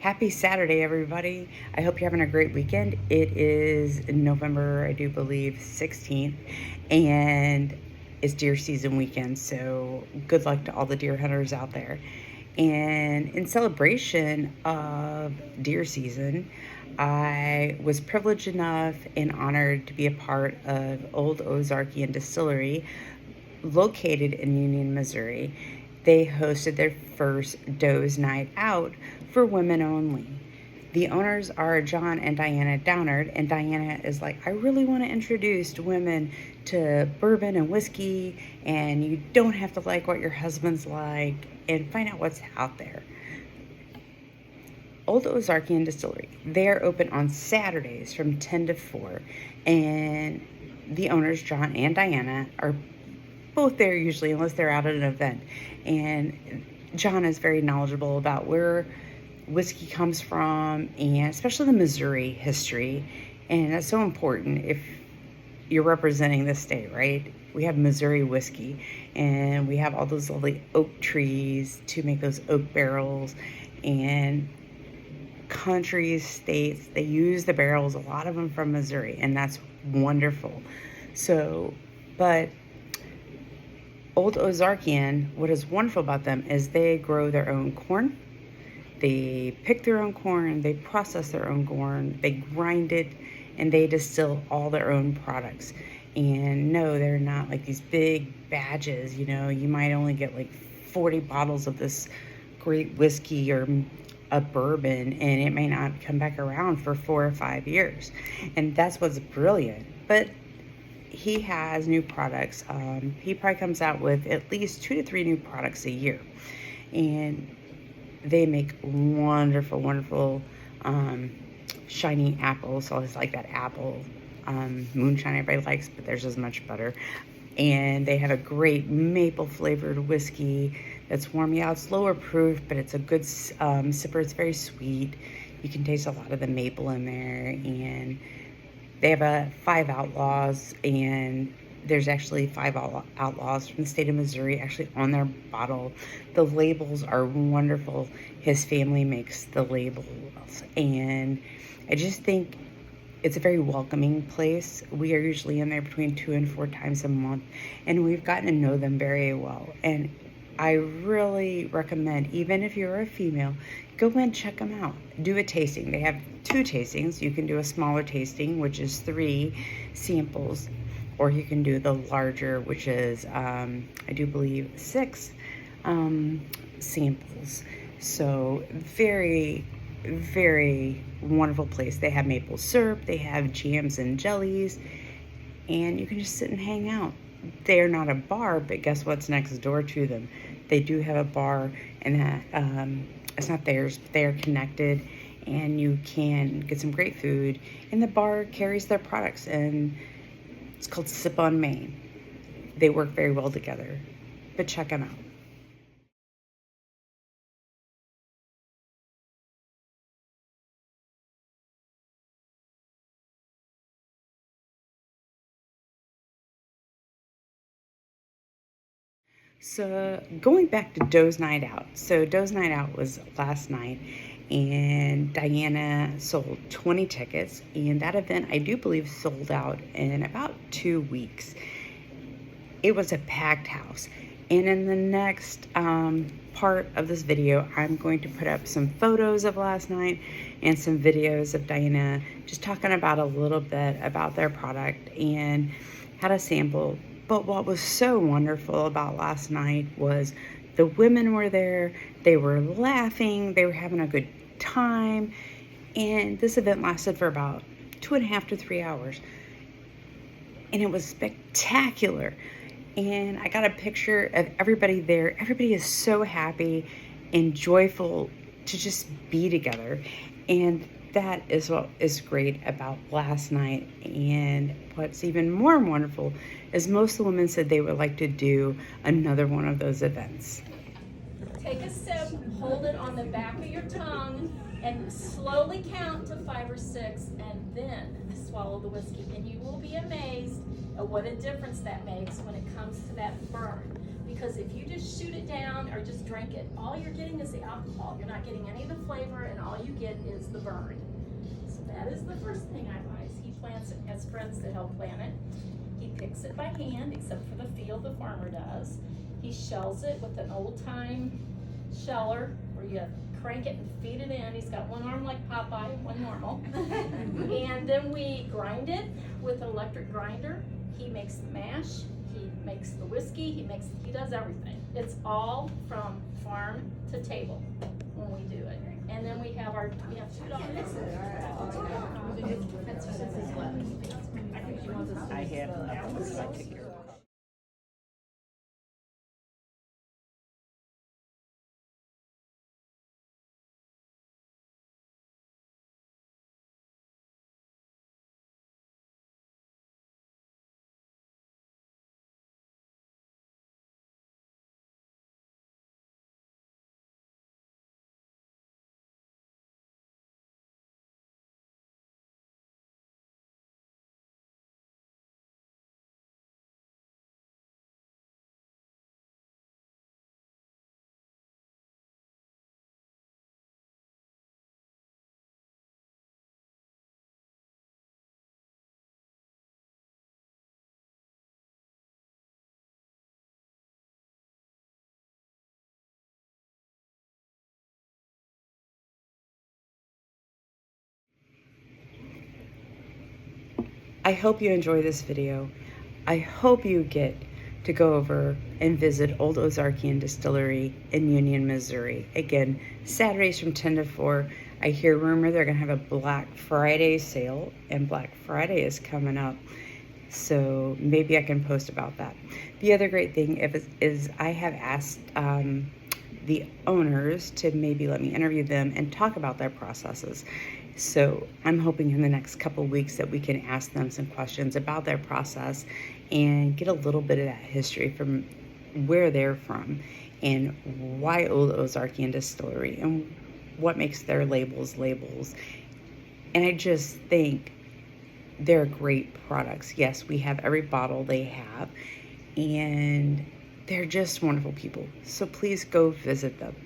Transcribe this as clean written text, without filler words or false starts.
Happy Saturday, everybody. I hope you're having a great weekend. It is November, I do believe, 16th, and it's deer season weekend, so good luck to all the deer hunters out there. And in celebration of deer season, I was privileged enough and honored to be a part of Old Ozarkian Distillery located in Union, Missouri. They hosted their first Doe's Night Out for women only. The owners are John and Diana Downard, and Diana is like, I really want to introduce women to bourbon and whiskey, and you don't have to like what your husband's like, and find out what's out there. Old Ozarkian Distillery, they're open on Saturdays from 10 to 4, and the owners, John and Diana, are both there usually, unless they're out at an event. And John is very knowledgeable about where whiskey comes from, and especially the Missouri history. And that's so important if you're representing the state, right? We have Missouri whiskey, and we have all those lovely oak trees to make those oak barrels. And countries, states, they use the barrels, a lot of them from Missouri, and that's wonderful. So, but Old Ozarkian, what is wonderful about them is they grow their own corn. They pick their own corn, they process their own corn, they grind it, and they distill all their own products. And no, they're not like these big batches, you might only get like 40 bottles of this great whiskey or a bourbon, and it may not come back around for 4 or 5 years. And that's what's brilliant. But he has new products. He probably comes out with at least 2 to 3 new products a year. And they make wonderful, wonderful shiny apples. So it's like that apple moonshine everybody likes, but theirs is much better. And they have a great maple flavored whiskey that's warm. Yeah, it's lower proof, but it's a good sipper. It's very sweet. You can taste a lot of the maple in there. And they have 5 outlaws, and there's actually 5 outlaws from the state of Missouri actually on their bottle. The labels are wonderful. His family makes the labels, and I just think it's a very welcoming place. We are usually in there between 2 and 4 times a month, and we've gotten to know them very well. And I really recommend, even if you're a female, go in, check them out. Do a tasting. They have 2 tastings. You can do a smaller tasting, which is 3 samples, or you can do the larger, which is, I do believe, 6 samples. So very, very wonderful place. They have maple syrup. They have jams and jellies, and you can just sit and hang out. They're not a bar, but guess what's next door to them? They do have a bar, and it's not theirs, but they are connected, and you can get some great food. And the bar carries their products, and it's called Sip on Main. They work very well together, but check them out. So going back to Doe's Night Out. So Doe's Night Out was last night, and Diana sold 20 tickets, and that event I do believe sold out in about 2 weeks. It was a packed house. And in the next part of this video, I'm going to put up some photos of last night and some videos of Diana just talking about a little bit about their product and how to sample. But what was so wonderful about last night was the women were there, they were laughing, they were having a good time, and this event lasted for about 2.5 to 3 hours. And it was spectacular. And I got a picture of everybody there. Everybody is so happy and joyful to just be together. And that is what is great about last night. And what's even more wonderful is most of the women said they would like to do another one of those events. Take a sip, hold it on the back of your tongue, and slowly count to 5 or 6, and then swallow the whiskey. And you will be amazed at what a difference that makes when it comes to that burn. Because because if you just shoot it down or just drink it, all you're getting is the alcohol. You're not getting any of the flavor, and all you get is the burn. So that is the first thing I buy. He plants it, has friends that help plant it. He picks it by hand, except for the field the farmer does. He shells it with an old-time sheller where you crank it and feed it in. He's got one arm like Popeye, one normal. And then we grind it with an electric grinder. He makes the mash, he makes the whiskey, he does everything. It's all from farm to table when we do it. And then we have $2. I have. I hope you enjoy this video. I hope you get to go over and visit Old Ozarkian Distillery in Union, Missouri. Again, Saturdays from 10 to 4. I hear rumor they're going to have a Black Friday sale, and Black Friday is coming up. So maybe I can post about that. The other great thing is I have asked the owners to maybe let me interview them and talk about their processes. So I'm hoping in the next couple weeks that we can ask them some questions about their process and get a little bit of that history from where they're from and why Old Ozarkian Distillery and what makes their labels. And I just think they're great products. Yes, we have every bottle they have, and they're just wonderful people. So please go visit them.